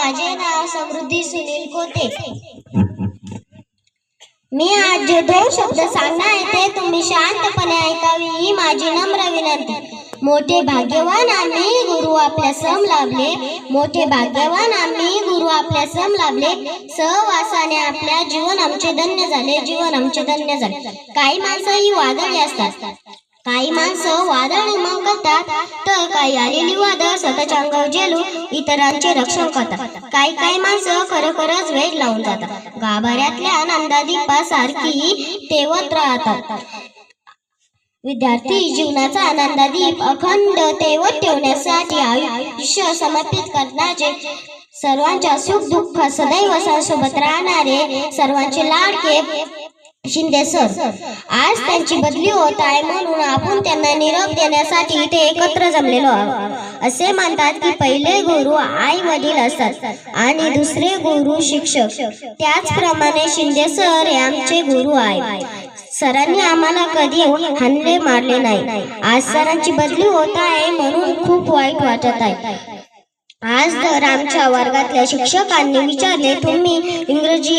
माझे नाव समृद्धी सुनील कोते। मी आज जे 2 शब्द सांगणार आहे ते तुम्ही शांतपणे ऐकावी ही माझी नम्र विनंती। मोठे भाग्यवान आम्ही गुरु आपल्या सम लाभले, मोठे भाग्यवान आम्ही गुरु आपल्या सम लाभले, सहवासाने आपल्या जीवन आमचे धन्य झाले, जीवन आमचे धन्य झाले। काही माणसं ही वादळी असतात, काही माणसं वादळ निर्माण करतात, तर काही आलेली वादळ स्वतःच्या अंगावर झेलून इतरांचे रक्षण करतात। काही माणसं खरोखरच वेळ लावून जातात, गाभाऱ्यातल्या आनंदादीपासारखी तेवत राहतात। विद्यार्थी जीवनाचा आनंदादीप अखंड तेवत ठेवण्यासाठी आयुष्य समर्पित करण्याचे, सर्वांच्या सुख दुःख सदैव सोबत राहणारे सर्वांचे लाडके शिंदे सर आज त्यांची बदली होत आहे, म्हणून आपण त्यांना निरोप देण्यासाठी इथे एकत्र जमलेलो आहोत। असे म्हणतात की पहिले गुरु आई वडील असतात आणि दुसरे गुरु शिक्षक, त्याचप्रमाणे शिंदे सर हे आमचे गुरु आहेत। सरांनी आम्हाला कधी हाणले मारले नाही। आज सरांची बदली होत आहे म्हणून खूप वाईट वाटत आहे। आज जर आमच्या वर्गातल्या शिक्षकांनी विचारले तुम्ही इंग्रजी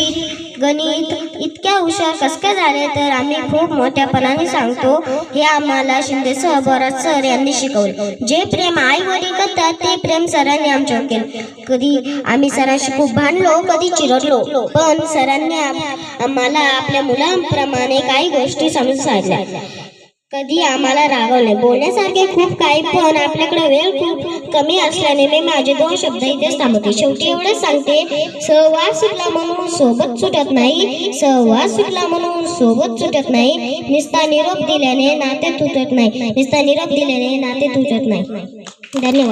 गणित इतक्या हुशार कस काय झाले, तर आम्ही खूप मोठ्यापणाने सांगतो हे आम्हाला शिंदे सर बोराट सर यांनी शिकवले। जे प्रेम आई वडील करतात ते प्रेम सरांनी आमच्यावर केले। कधी आम्ही सरांशी खूप भांडलो, कधी चिरडलो, पण सरांनी आम्हाला आपल्या मुलांप्रमाणे काही गोष्टी समजून सांगितल्या। कधी आम्हाला रागवले, बोलण्यासारखे खूप काही, पण आपल्याकडे वेळ खूप कमी असल्याने मी माझे 2 शब्द इथेच थांबवते। शेवटी एवढेच सांगते, सहवास सुटला म्हणून सोबत सुटत नाही, सहवास सुटला म्हणून सोबत सुटत नाही, नुसता निरोप दिल्याने नाते तुटत नाही, नुसता निरोप दिल्याने नाते तुटत नाही। धन्यवाद।